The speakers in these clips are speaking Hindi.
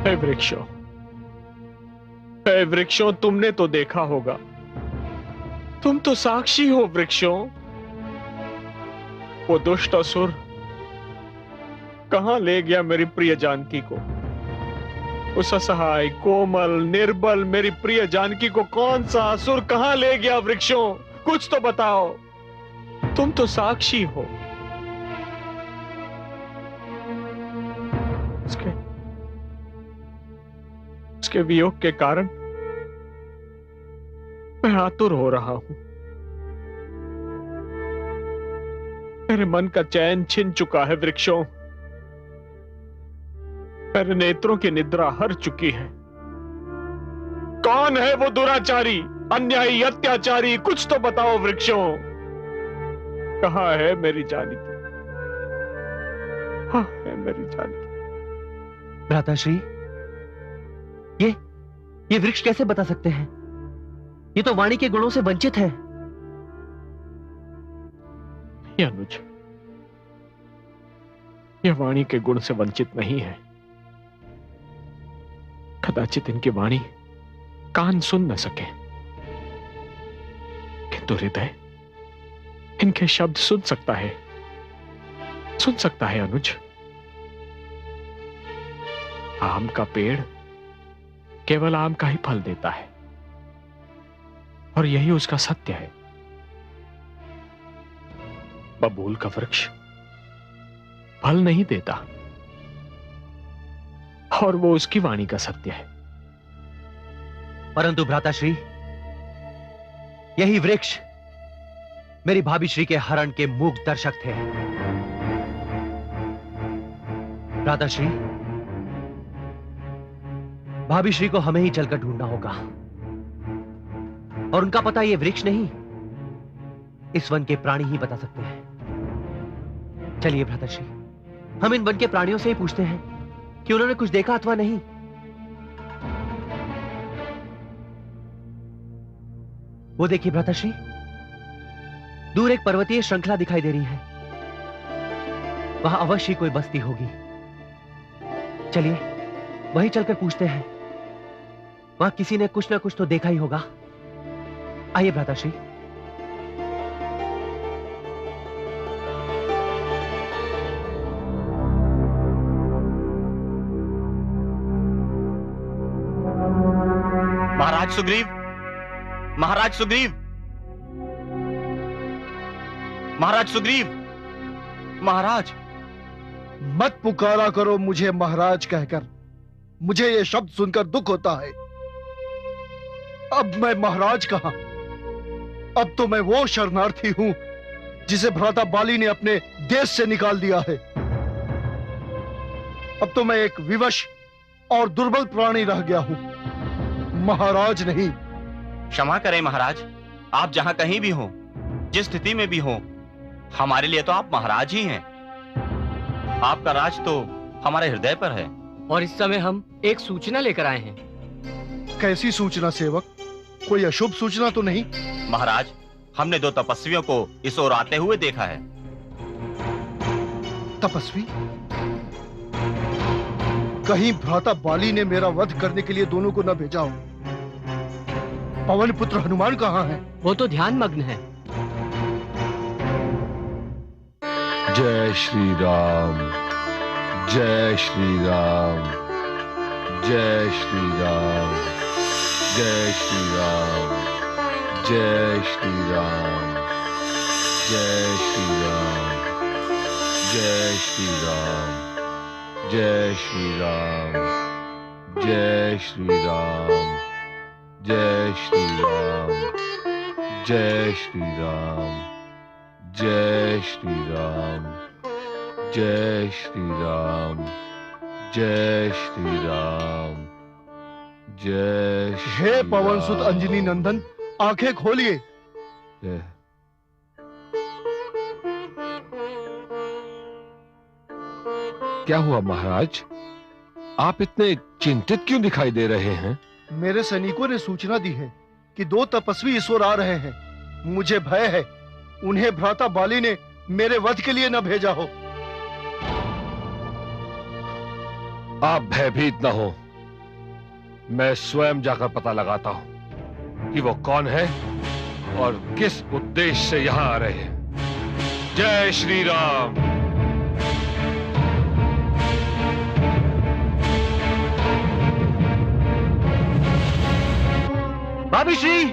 हे वृक्षों, हे वृक्षों, तुमने तो देखा होगा, तुम तो साक्षी हो वृक्षों। वो दुष्ट असुर कहां ले गया मेरी प्रिय जानकी को? उस असहाय, कोमल, निर्बल मेरी प्रिय जानकी को कौन सा असुर कहां ले गया वृक्षों? कुछ तो बताओ, तुम तो साक्षी हो। उसके वियोग के कारण मैं आतुर हो रहा हूं। मेरे मन का चैन छिन चुका है वृक्षों। मेरे नेत्रों की निद्रा हर चुकी है। कौन है वो दुराचारी, अन्यायी, अत्याचारी? कुछ तो बताओ वृक्षों। कहां है मेरी जानकी? कहां है मेरी जानकी? भ्राताश्री, ये वृक्ष कैसे बता सकते हैं? ये तो वाणी के गुणों से वंचित है। ये अनुज, ये वाणी के गुण से वंचित नहीं है। कदाचित इनकी वाणी कान सुन न सके, किंतु हृदय इनके शब्द सुन सकता है, सुन सकता है अनुज। आम का पेड़ केवल आम का ही फल देता है, और यही उसका सत्य है। बबूल का वृक्ष फल नहीं देता, और वो उसकी वाणी का सत्य है। परंतु भ्राताश्री, यही वृक्ष मेरी भाभी श्री के हरण के मूक दर्शक थे। भ्राताश्री, भाभी श्री को हमें ही चलकर ढूंढना होगा, और उनका पता ये वृक्ष नहीं, इस वन के प्राणी ही बता सकते हैं। चलिए भ्राताश्री, हम इन वन के प्राणियों से ही पूछते हैं कि उन्होंने कुछ देखा अथवा नहीं। वो देखिए भ्राताश्री, दूर एक पर्वतीय श्रृंखला दिखाई दे रही है। वहां अवश्य कोई बस्ती होगी। चलिए वहीं चलकर पूछते हैं। वहां किसी ने कुछ ना कुछ तो देखा ही होगा। आइए भ्राताश्री। महाराज सुग्रीव, महाराज सुग्रीव, महाराज सुग्रीव, महाराज। मत पुकारा करो मुझे महाराज कहकर। मुझे ये शब्द सुनकर दुख होता है। अब मैं महाराज कहां? अब तो मैं वो शरणार्थी हूं जिसे भ्राता बाली ने अपने देश से निकाल दिया है। अब तो मैं एक विवश और दुर्बल प्राणी रह गया हूं, महाराज नहीं। क्षमा करें महाराज, आप जहां कहीं भी हो, जिस स्थिति में भी हो, हमारे लिए तो आप महाराज ही हैं। आपका राज तो हमारे हृदय पर है। और इस समय हम एक सूचना लेकर आए हैं। कैसी सूचना सेवक? कोई अशुभ सूचना तो नहीं? महाराज, हमने दो तपस्वियों को इस ओर आते हुए देखा है। तपस्वी? कहीं भ्राता बाली ने मेरा वध करने के लिए दोनों को न भेजा हो। पवन पुत्र हनुमान कहाँ है? वो तो ध्यान मग्न है। जय श्री राम, जय श्री राम, जय श्री राम, जय श्री राम, जय श्री राम, जय श्री राम, जय श्री राम, जय श्री राम, जय श्री राम, जय श्री राम, जय श्री राम, जय श्री राम, जय श्री राम, जय श्री राम, जय श्री हे पवन सुत राम। अंजनी नंदन, आंखें खोलिए। जय। क्या हुआ महाराज? आप इतने चिंतित क्यों दिखाई दे रहे हैं? मेरे सैनिकों ने सूचना दी है कि दो तपस्वी इस ओर आ रहे हैं। मुझे भय है उन्हें भ्राता बाली ने मेरे वध के लिए न भेजा हो। आप भयभीत न हो। मैं स्वयं जाकर पता लगाता हूं कि वो कौन है और किस उद्देश्य से यहां आ रहे हैं। जय श्री राम। भाभी श्री,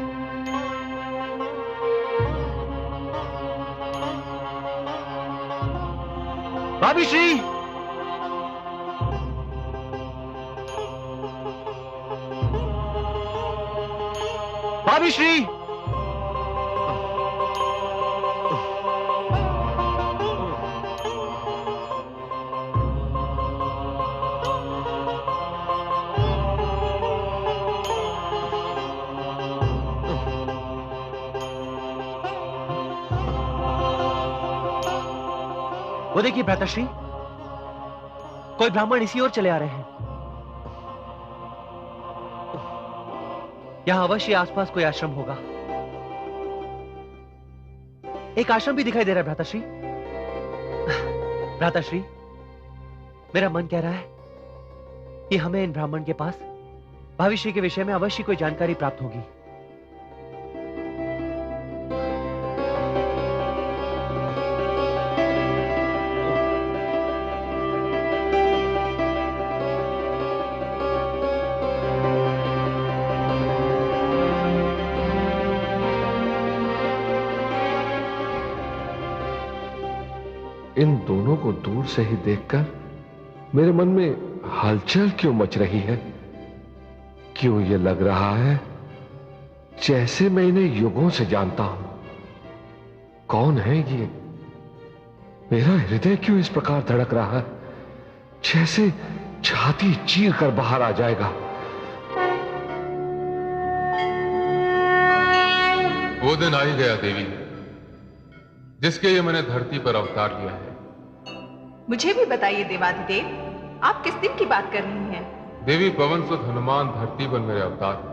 भाभी श्री, भाभी श्री। वो देखिए भ्राताश्री, कोई ब्राह्मण इसी ओर चले आ रहे हैं। यहां अवश्य आसपास कोई आश्रम होगा। एक आश्रम भी दिखाई दे रहा है भ्राताश्री। भ्राताश्री, मेरा मन कह रहा है कि हमें इन ब्राह्मण के पास भविष्य के विषय में अवश्य कोई जानकारी प्राप्त होगी। इन दोनों को दूर से ही देखकर मेरे मन में हलचल क्यों मच रही है? क्यों ये लग रहा है जैसे मैं इन्हें युगों से जानता हूं? कौन है ये? मेरा हृदय क्यों इस प्रकार धड़क रहा है जैसे छाती चीर कर बाहर आ जाएगा? वो दिन आ ही गया देवी, जिसके लिए मैंने धरती पर अवतार लिया है। मुझे भी बताइए देवाधिदेव, आप किस दिन की बात कर रही हैं? देवी, पवन सुत हनुमान धरती पर मेरे अवतार हैं।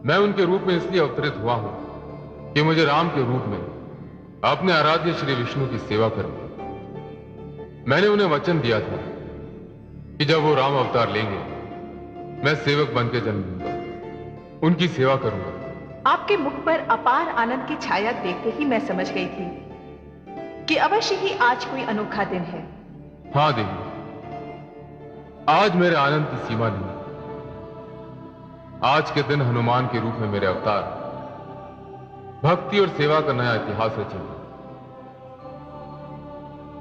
मैं उनके रूप में इसलिए अवतरित हुआ हूं कि मुझे राम के रूप में अपने आराध्य श्री विष्णु की सेवा करनी। मैंने उन्हें वचन दिया था कि जब वो राम अवतार लेंगे मैं सेवक बन के जन्म लूंगा, उनकी सेवा करूंगा। आपके मुख पर अपार आनंद की छाया देखते ही मैं समझ गई थी कि अवश्य ही आज कोई अनोखा दिन है। हाँ देवी, आज मेरे आनंद की सीमा नहीं। आज के दिन हनुमान के रूप में मेरे अवतार भक्ति और सेवा का नया इतिहास रचेंगे।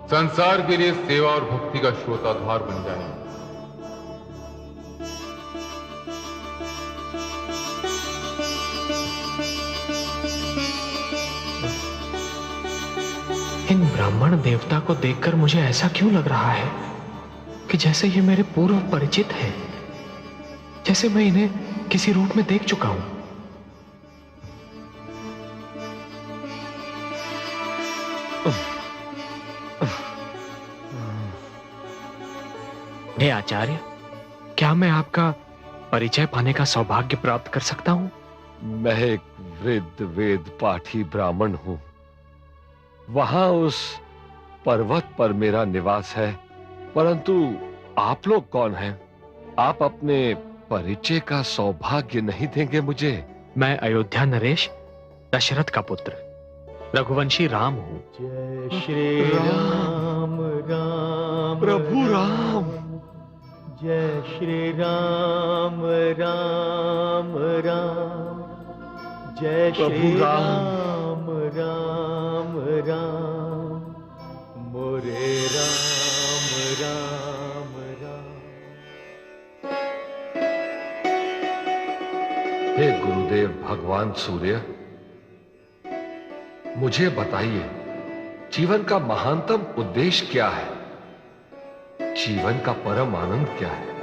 संसार के लिए सेवा और भक्ति का स्रोताधार बन जाएंगे। इन ब्राह्मण देवता को देखकर मुझे ऐसा क्यों लग रहा है कि जैसे ये मेरे पूर्व परिचित हैं, जैसे मैं इन्हें किसी रूप में देख चुका हूं। हे आचार्य, क्या मैं आपका परिचय पाने का सौभाग्य प्राप्त कर सकता हूं? मैं एक वृद्ध वेद पाठी ब्राह्मण हूं। वहां उस पर्वत पर मेरा निवास है, परंतु आप लोग कौन हैं? आप अपने परिचय का सौभाग्य नहीं देंगे मुझे? मैं अयोध्या नरेश दशरथ का पुत्र रघुवंशी राम हूं। जय श्री राम राम प्रभु राम। जय श्री राम राम राम। जय श्री राम राम राम। मोरे राम राम राम। हे गुरुदेव भगवान सूर्य, मुझे बताइए जीवन का महानतम उद्देश्य क्या है? जीवन का परम आनंद क्या है?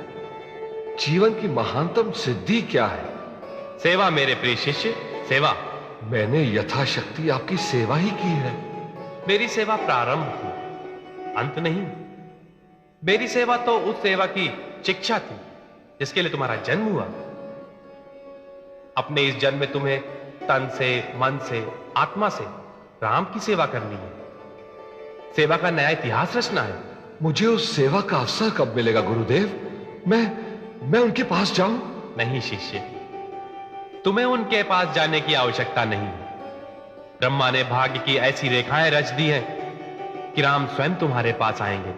जीवन की महानतम सिद्धि क्या है? सेवा मेरे प्रिय शिष्य, सेवा। मैंने यथाशक्ति आपकी सेवा ही की है। मेरी सेवा प्रारंभ थी, अंत नहीं। मेरी सेवा तो उस सेवा की शिक्षा थी जिसके लिए तुम्हारा जन्म हुआ। अपने इस जन्म में तुम्हें तन से, मन से, आत्मा से राम की सेवा करनी है। सेवा का नया इतिहास रचना है। मुझे उस सेवा का अवसर कब मिलेगा गुरुदेव? मैं उनके पास जाऊं? नहीं शिष्य, तुम्हें उनके पास जाने की आवश्यकता नहीं। ब्रह्मा ने भाग्य की ऐसी रेखाएं रच दी हैं कि राम स्वयं तुम्हारे पास आएंगे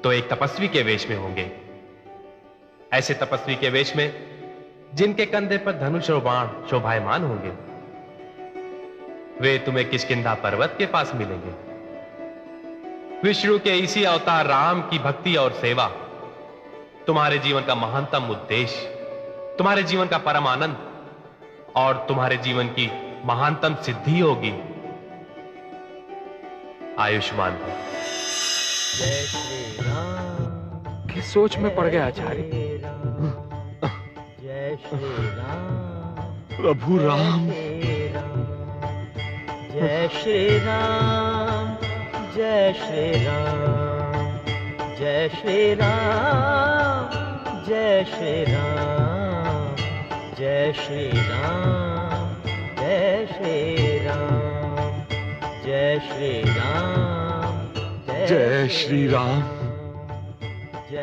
तो एक तपस्वी के वेश में होंगे। ऐसे तपस्वी के वेश में जिनके कंधे पर धनुष और बाण शोभायमान होंगे। वे तुम्हें किष्किंधा पर्वत के पास मिलेंगे। विष्णु के इसी अवतार राम की भक्ति और सेवा तुम्हारे जीवन का महानतम उद्देश्य, तुम्हारे जीवन का परम आनंद और तुम्हारे जीवन की महानतम सिद्धि होगी। आयुष्मान हो। जय श्री राम। किस सोच में पड़ गया आचार्य? जय श्री राम। प्रभु राम। जय श्री राम। जय श्री राम। जय श्री राम। जय श्री राम। जय श्री राम। जय श्री राम। जय श्री राम।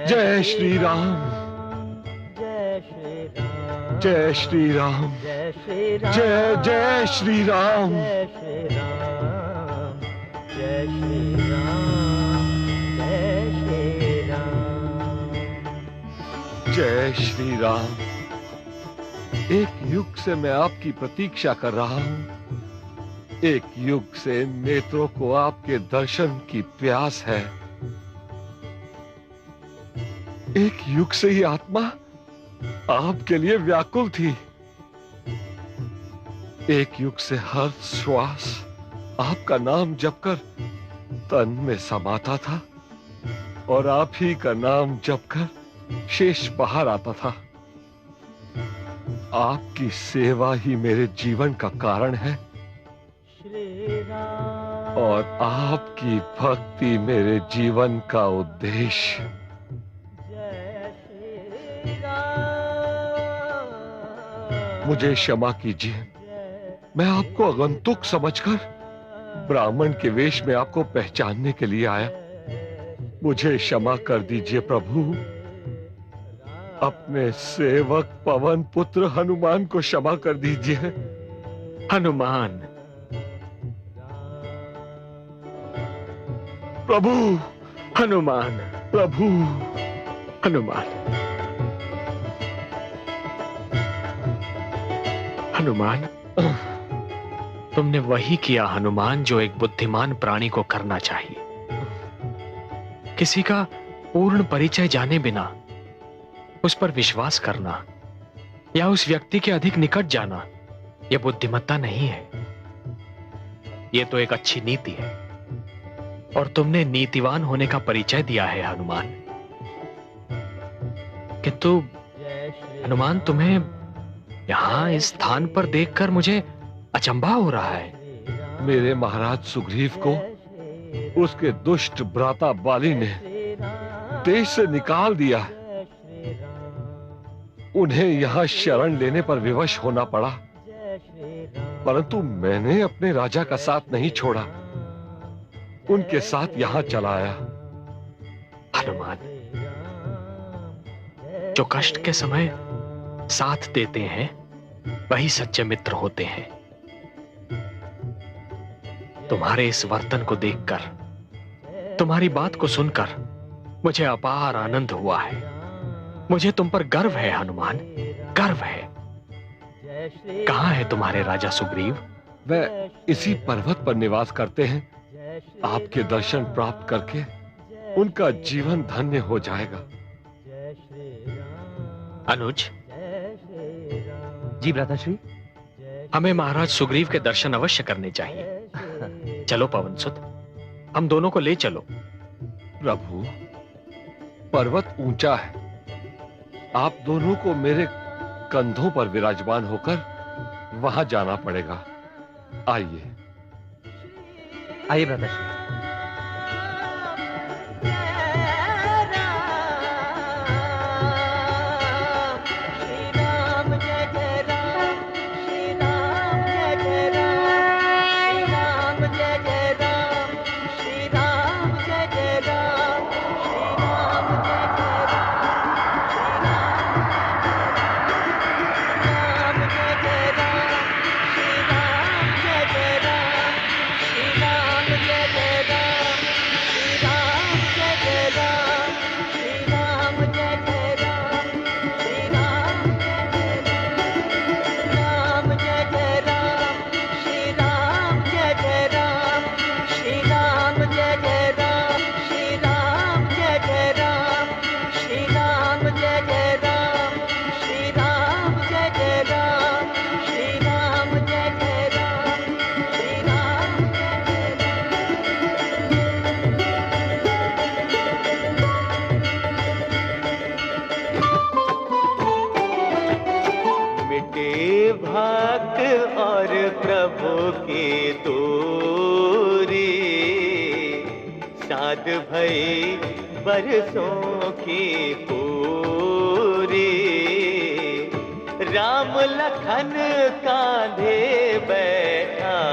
जय श्री राम। जय श्री राम। जय श्री राम। जय जय श्री राम। जय श्री राम। जय श्री राम। जय श्री राम। एक युग से मैं आपकी प्रतीक्षा कर रहा हूं। एक युग से नेत्रों को आपके दर्शन की प्यास है। एक युग से ही आत्मा आपके लिए व्याकुल थी। एक युग से हर श्वास आपका नाम जपकर तन में समाता था और आप ही का नाम जपकर शेष बाहर आता था। आपकी सेवा ही मेरे जीवन का कारण है और आपकी भक्ति मेरे जीवन का उद्देश्य। मुझे क्षमा कीजिए, मैं आपको आगंतुक समझकर ब्राह्मण के वेश में आपको पहचानने के लिए आया। मुझे क्षमा कर दीजिए प्रभु। अपने सेवक पवन पुत्र हनुमान को क्षमा कर दीजिए। हनुमान। प्रभु। हनुमान। प्रभु। हनुमान। हनुमान, तुमने वही किया हनुमान जो एक बुद्धिमान प्राणी को करना चाहिए। किसी का पूर्ण परिचय जाने बिना उस पर विश्वास करना या उस व्यक्ति के अधिक निकट जाना, यह बुद्धिमत्ता नहीं है। यह तो एक अच्छी नीति है और तुमने नीतिवान होने का परिचय दिया है हनुमान। किंतु हनुमान, तुम्हें यहां इस स्थान पर देखकर मुझे अचंभा हो रहा है। मेरे महाराज सुग्रीव को उसके दुष्ट भ्राता बाली ने देश से निकाल दिया। उन्हें यहां शरण लेने पर विवश होना पड़ा, परंतु मैंने अपने राजा का साथ नहीं छोड़ा, उनके साथ यहां चला आया। हनुमान, जो कष्ट के समय साथ देते हैं वही सच्चे मित्र होते हैं। तुम्हारे इस वर्तन को देखकर, तुम्हारी बात को सुनकर मुझे अपार आनंद हुआ है। मुझे तुम पर गर्व है हनुमान, गर्व है। कहां है तुम्हारे राजा सुग्रीव? वह इसी पर्वत पर निवास करते हैं। आपके दर्शन प्राप्त करके उनका जीवन धन्य हो जाएगा। अनुज। जी भ्राताश्री। हमें महाराज सुग्रीव के दर्शन अवश्य करने चाहिए। चलो पवनसुत, हम दोनों को ले चलो। प्रभु, पर्वत ऊंचा है। आप दोनों को मेरे कंधों पर विराजमान होकर वहां जाना पड़ेगा। आइए। आइए भ्राताश्री। चाँद भई बरसों की पूरी, राम लखन कांधे बैठाए,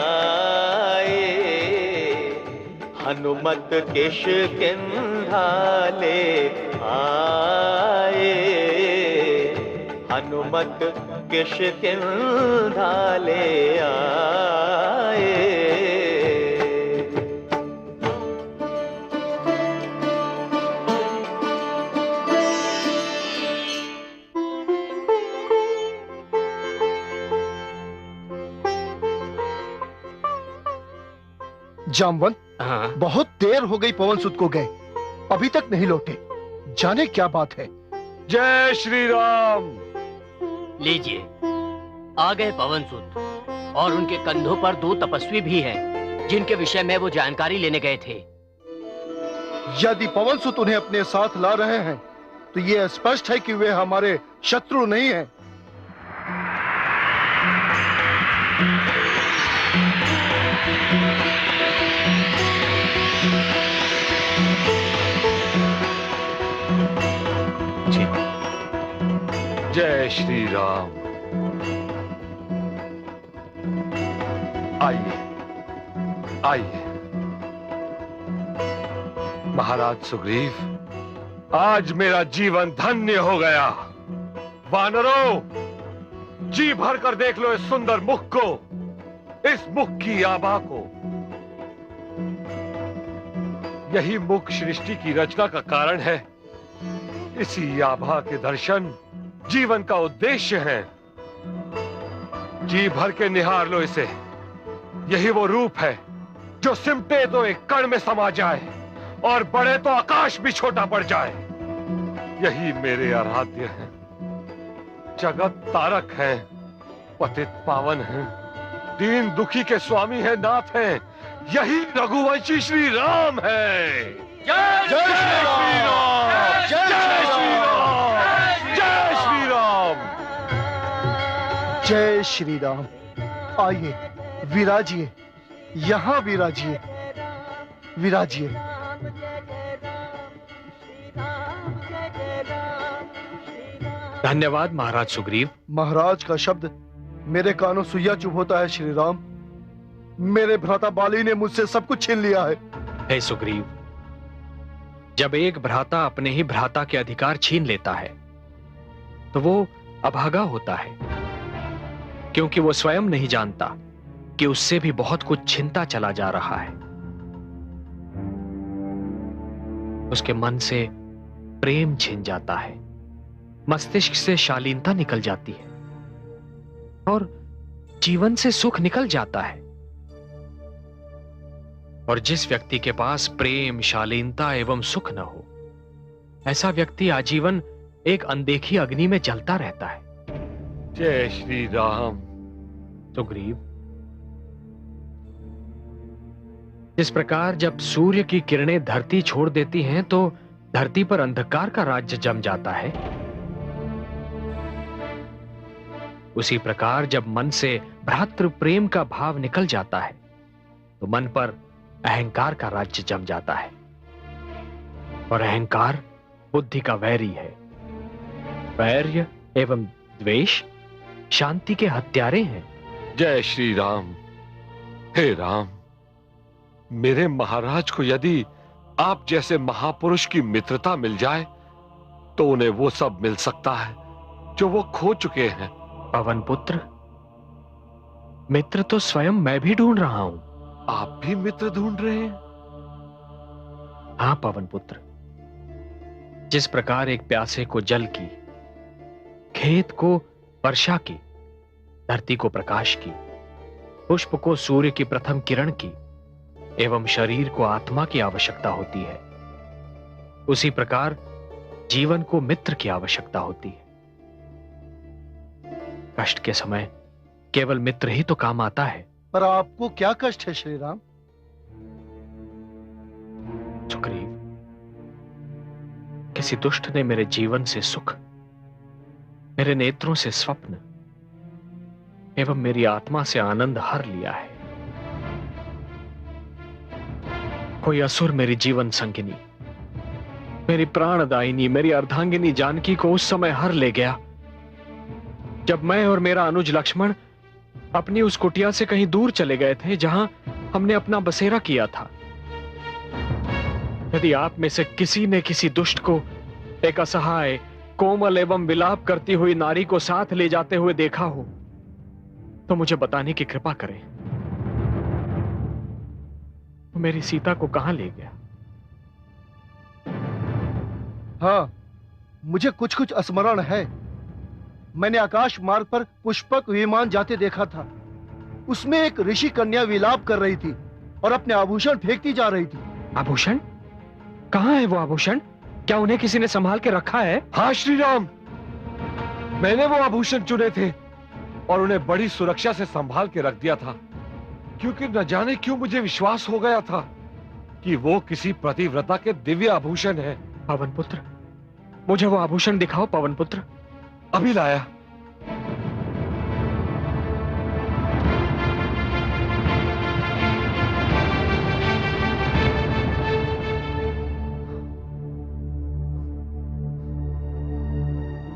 हनुमत किष्किंधा ले आए, हनुमत किष्किंधा ले आए। जामवंत, हाँ। बहुत देर हो गई पवन सुत को गए, अभी तक नहीं लौटे। जाने क्या बात है। जय श्री राम। लीजिए, आ गए पवन सुत, और उनके कंधों पर 2 तपस्वी भी हैं, जिनके विषय में वो जानकारी लेने गए थे। यदि पवन सुत उन्हें अपने साथ ला रहे हैं तो ये स्पष्ट है कि वे हमारे शत्रु नहीं हैं। जय श्री राम। आइए आइए। महाराज सुग्रीव, आज मेरा जीवन धन्य हो गया। वानरों, जी भर कर देख लो इस सुंदर मुख को, इस मुख की आभा को। यही मुख सृष्टि की रचना का कारण है। इसी आभा के दर्शन जीवन का उद्देश्य है। जी भर के निहार लो इसे। यही वो रूप है जो सिमटे तो एक कण में समा जाए और बड़े तो आकाश भी छोटा पड़ जाए। यही मेरे आराध्य हैं, जगत तारक हैं, पतित पावन हैं, दीन दुखी के स्वामी हैं, नाथ हैं। यही रघुवंशी श्री राम है। जय श्री राम। जय श्री राम। जय श्री राम। जय श्री राम। आइए, विराजिए, यहाँ विराजिए, विराजिए। धन्यवाद महाराज सुग्रीव। महाराज का शब्द मेरे कानों सुइया चुभ होता है। श्री राम, मेरे भ्राता बाली ने मुझसे सब कुछ छीन लिया है। हे सुग्रीव, जब एक भ्राता अपने ही भ्राता के अधिकार छीन लेता है तो वो अभागा होता है, क्योंकि वो स्वयं नहीं जानता कि उससे भी बहुत कुछ छिनता चला जा रहा है। उसके मन से प्रेम छिन जाता है, मस्तिष्क से शालीनता निकल जाती है और जीवन से सुख निकल जाता है। और जिस व्यक्ति के पास प्रेम, शालीनता एवं सुख न हो, ऐसा व्यक्ति आजीवन एक अनदेखी अग्नि में जलता रहता है। जय श्री राम। सुग्रीव, जिस प्रकार जब सूर्य की किरणें धरती छोड़ देती हैं तो धरती पर अंधकार का राज्य जम जाता है, उसी प्रकार जब मन से भ्रातृ प्रेम का भाव निकल जाता है तो मन पर अहंकार का राज्य जम जाता है। और अहंकार बुद्धि का वैरी है। वैर्य एवं द्वेष शांति के हत्यारे हैं। जय श्री राम। हे राम, मेरे महाराज को यदि आप जैसे महापुरुष की मित्रता मिल जाए तो उन्हें वो सब मिल सकता है जो वो खो चुके हैं। पवन पुत्र, मित्र तो स्वयं मैं भी ढूंढ रहा हूं। आप भी मित्र ढूंढ रहे हैं? हाँ पवन पुत्र, जिस प्रकार एक प्यासे को जल की, खेत को वर्षा की, धरती को प्रकाश की, पुष्प को सूर्य की प्रथम किरण की एवं शरीर को आत्मा की आवश्यकता होती है, उसी प्रकार जीवन को मित्र की आवश्यकता होती है। कष्ट के समय केवल मित्र ही तो काम आता है। पर आपको क्या कष्ट है श्री राम? सुग्रीव, किसी दुष्ट ने मेरे जीवन से सुख, मेरे नेत्रों से स्वप्न एवं मेरी आत्मा से आनंद हर लिया है। कोई असुर मेरी जीवन संगिनी, मेरी प्राणदायिनी, मेरी अर्धांगिनी जानकी को उस समय हर ले गया जब मैं और मेरा अनुज लक्ष्मण अपनी उस कुटिया से कहीं दूर चले गए थे जहां हमने अपना बसेरा किया था। यदि आप में से किसी ने किसी दुष्ट को एक असहाय, कोमल एवं विलाप करती हुई नारी को साथ ले जाते हुए देखा हो तो मुझे बताने की कृपा करें, तो मेरी सीता को कहां ले गया? हाँ, मुझे कुछ कुछ स्मरण है। मैंने आकाश मार्ग पर पुष्पक विमान जाते देखा था। उसमें एक ऋषि कन्या विलाप कर रही थी और अपने आभूषण फेंकती जा रही थी। आभूषण? कहां है वो आभूषण? क्या उन्हें किसी ने संभाल के रखा है? हाँ श्री राम, मैंने वो आभूषण चुने थे और उन्हें बड़ी सुरक्षा से संभाल के रख दिया था, क्योंकि न जाने क्यों मुझे विश्वास हो गया था कि वो किसी पतिव्रता के दिव्य आभूषण है। पवन पुत्र, मुझे वो आभूषण दिखाओ पवन पुत्र। अभी लाया।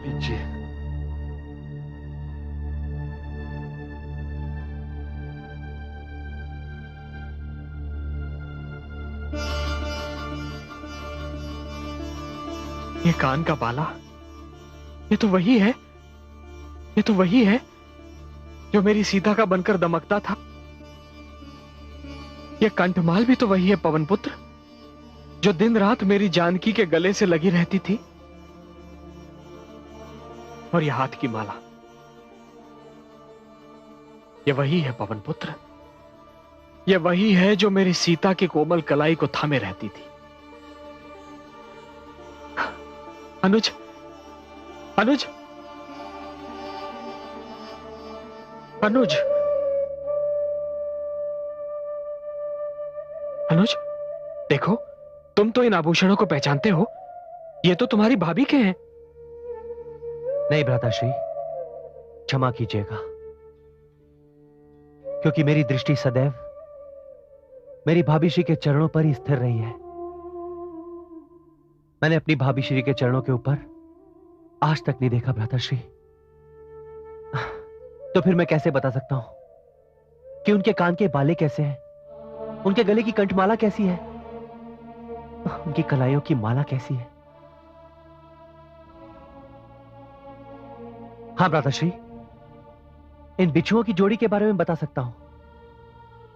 लीजिए। ये कान का बाला, ये तो वही है, ये तो वही है जो मेरी सीता का बनकर दमकता था। ये कंठमाल भी तो वही है पवन पुत्र, जो दिन रात मेरी जानकी के गले से लगी रहती थी। और ये हाथ की माला, ये वही है पवन पुत्र, ये वही है जो मेरी सीता की कोमल कलाई को थामे रहती थी। अनुज, अनुज, अनुज, अनुज, देखो, तुम तो इन आभूषणों को पहचानते हो। ये तो तुम्हारी भाभी के हैं। नहीं भ्राताश्री, क्षमा कीजिएगा, क्योंकि मेरी दृष्टि सदैव मेरी भाभी श्री के चरणों पर ही स्थिर रही है। मैंने अपनी भाभी श्री के चरणों के ऊपर आज तक नहीं देखा भ्राताश्री। तो फिर मैं कैसे बता सकता हूं कि उनके कान के बाले कैसे हैं, उनके गले की कंठमाला कैसी है, उनकी कलाइयों की माला कैसी है। हाँ भ्राताश्री, इन बिच्छुओं की जोड़ी के बारे में बता सकता हूं,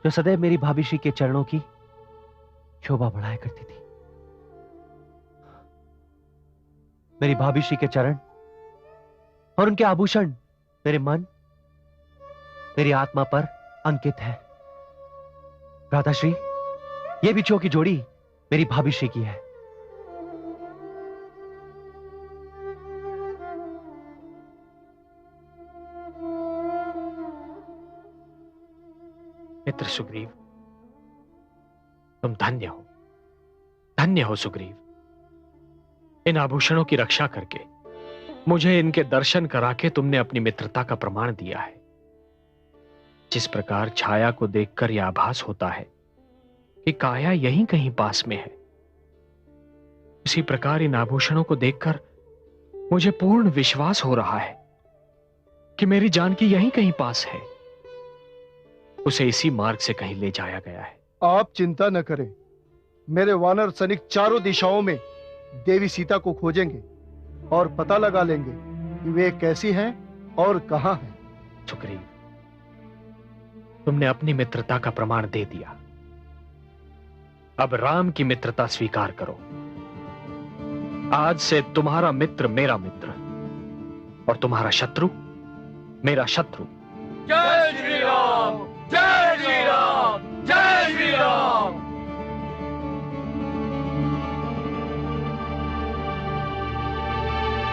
जो सदैव मेरी भाभी श्री के चरणों की शोभा बढ़ाया करती थी। मेरी भाभी श्री के चरण और उनके आभूषण मेरे मन, मेरी आत्मा पर अंकित है। भ्राताश्री, ये बिच्छुओं की जोड़ी मेरी भाभी श्री की है। मित्र सुग्रीव, तुम धन्य हो, धन्य हो सुग्रीव। इन आभूषणों की रक्षा करके मुझे इनके दर्शन करा के तुमने अपनी मित्रता का प्रमाण दिया है। जिस प्रकार छाया को देखकर यह आभास होता है कि काया यहीं कहीं पास में है, उसी प्रकार इन आभूषणों को देखकर मुझे पूर्ण विश्वास हो रहा है कि मेरी जानकी यहीं कहीं पास है। उसे इसी मार्ग से कहीं ले जाया गया है। आप चिंता न करें, मेरे वानर सैनिक चारों दिशाओं में देवी सीता को खोजेंगे और पता लगा लेंगे कि वे कैसी हैं और कहां हैं। सुग्रीव, तुमने अपनी मित्रता का प्रमाण दे दिया। अब राम की मित्रता स्वीकार करो। आज से तुम्हारा मित्र मेरा मित्र और तुम्हारा शत्रु मेरा शत्रु। जय श्री राम, जय श्री राम, जय श्री राम।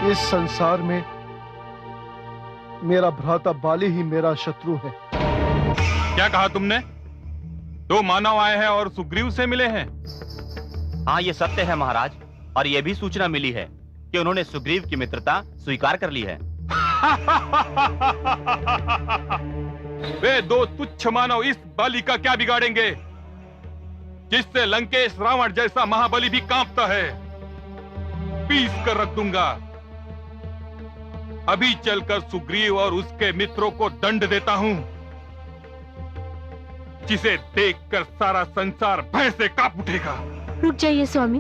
इस संसार में मेरा भ्राता बाली ही मेरा शत्रु है। क्या कहा तुमने? दो मानव आए हैं और सुग्रीव से मिले हैं। हाँ, ये सत्य है महाराज, और यह भी सूचना मिली है कि उन्होंने सुग्रीव की मित्रता स्वीकार कर ली है। वे दो तुच्छ मानव इस बाली का क्या बिगाड़ेंगे? जिससे लंकेश रावण जैसा महाबली भी कांपता है, पीस कर रख दूंगा। अभी चलकर सुग्रीव और उसके मित्रों को दंड देता हूं, जिसे देखकर सारा संसार भय से कांप उठेगा। रुक जाइए स्वामी।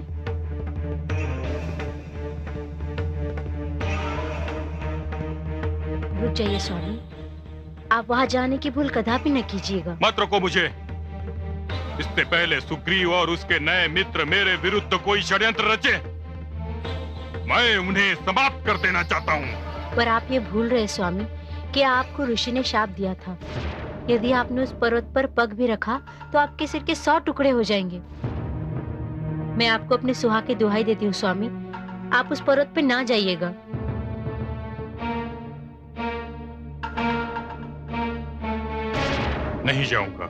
रुक जाइए स्वामी, आप वहां जाने की भूल कदापि न कीजिएगा। मत रोको मुझे। इससे पहले सुग्रीव और उसके नए मित्र मेरे विरुद्ध कोई षड्यंत्र रचे, मैं उन्हें समाप्त कर देना चाहता हूँ। पर आप ये भूल रहे स्वामी कि आपको ऋषि ने शाप दिया था, यदि आपने उस पर्वत पर पग भी रखा तो आपके सिर के 100 टुकड़े हो जाएंगे। मैं आपको अपने सुहा की दुहाई देती हूँ स्वामी, आप उस पर्वत पर ना जाइएगा। नहीं जाऊंगा।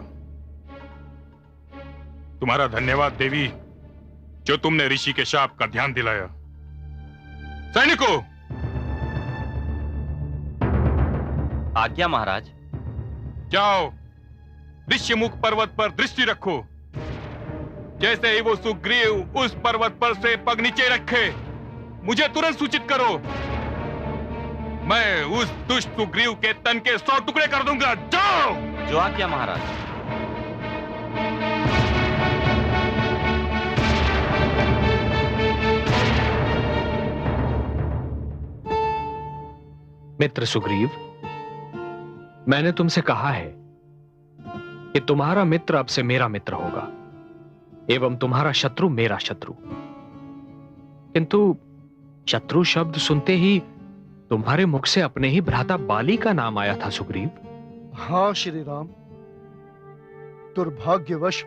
तुम्हारा धन्यवाद देवी, जो तुमने ऋषि के शाप का ध्यान दिलाया। सैनिकों, आज्ञा महाराज। जाओ, ऋष्यमुख पर्वत पर दृष्टि रखो। जैसे ही वो सुग्रीव उस पर्वत पर से पग नीचे रखे, मुझे तुरंत सूचित करो। मैं उस दुष्ट सुग्रीव के तन के 100 टुकड़े कर दूंगा। जाओ। जो आज्ञा महाराज। मित्र सुग्रीव, मैंने तुमसे कहा है कि तुम्हारा मित्र अब से मेरा मित्र होगा एवं तुम्हारा शत्रु मेरा शत्रु। किंतु शत्रु शब्द सुनते ही तुम्हारे मुख से अपने ही भ्राता बाली का नाम आया था सुग्रीव। हाँ श्री राम, दुर्भाग्यवश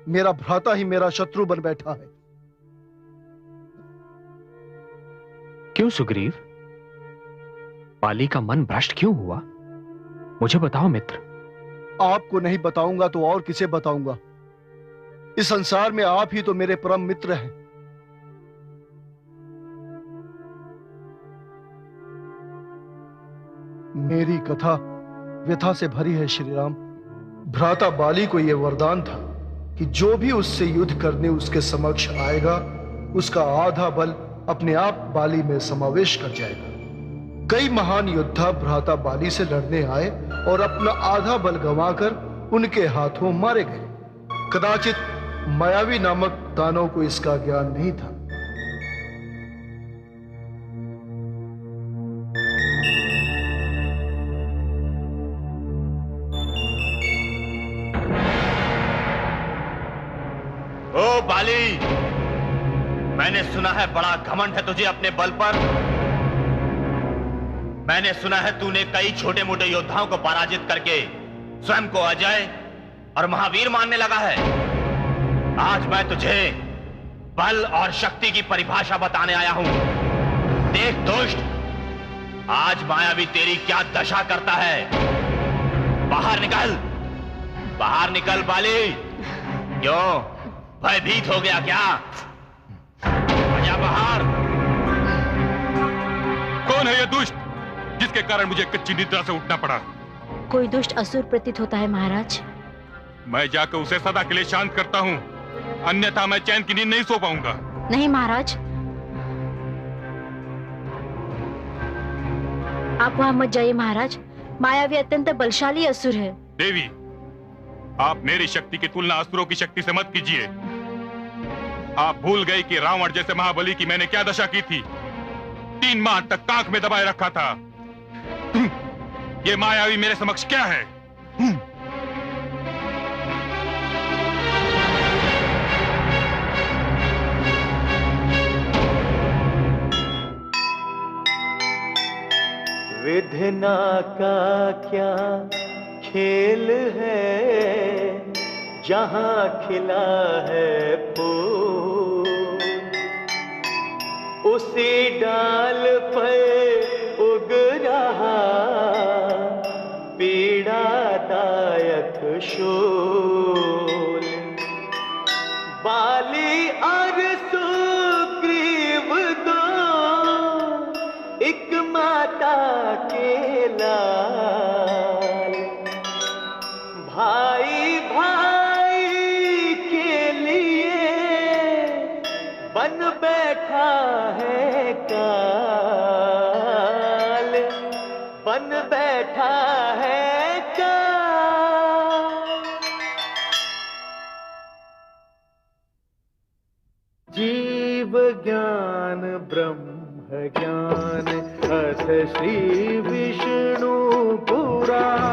मेरा भ्राता ही मेरा शत्रु बन बैठा है। क्यों सुग्रीव? बाली का मन भ्रष्ट क्यों हुआ? मुझे बताओ मित्र। आपको नहीं बताऊंगा तो और किसे बताऊंगा? इस संसार में आप ही तो मेरे परम मित्र हैं। मेरी कथा व्यथा से भरी है श्री राम। भ्राता बाली को यह वरदान था कि जो भी उससे युद्ध करने उसके समक्ष आएगा, उसका आधा बल अपने आप बाली में समावेश कर जाएगा। कई महान योद्धा भ्राता बाली से लड़ने आए और अपना आधा बल गंवाकर उनके हाथों मारे गए। कदाचित मायावी नामक दानव को इसका ज्ञान नहीं था। ओ बाली, मैंने सुना है बड़ा घमंड है तुझे अपने बल पर। मैंने सुना है तूने कई छोटे मोटे योद्धाओं को पराजित करके स्वयं को अजय और महावीर मानने लगा है। आज मैं तुझे बल और शक्ति की परिभाषा बताने आया हूं। देख दुष्ट, आज मायावी तेरी क्या दशा करता है। बाहर निकल, बाहर निकल बाली। क्यों, भयभीत हो गया क्या? आजा बाहर। कौन है ये दुष्ट जिसके कारण मुझे कच्ची निद्रा से उठना पड़ा? कोई दुष्ट असुर प्रतीत होता है महाराज। मैं जाकर उसे सदा के लिए शांत करता हूं, अन्यथा मैं चैन की नींद नहीं सो पाऊंगा। नहीं महाराज, आप वहां मत जाइए महाराज। मायावी अत्यंत बलशाली असुर है। देवी, आप मेरी शक्ति की तुलना असुरों की शक्ति से मत कीजिए। आप भूल गए कि रावण जैसे महाबली की मैंने क्या दशा की थी। 3 माह तक कांख में दबाए रखा था। ये मायावी मेरे समक्ष क्या है? विधना का क्या खेल है, जहां खिला है फूल, उसी डाल पर उग रहा पीड़ादायक शूल। बाली और सुग्रीव दो एक माता के लाल, भाई भाई के काल बन बैठा है काल। जीव ज्ञान ब्रह्म ज्ञान अथ श्री विष्णु पुराण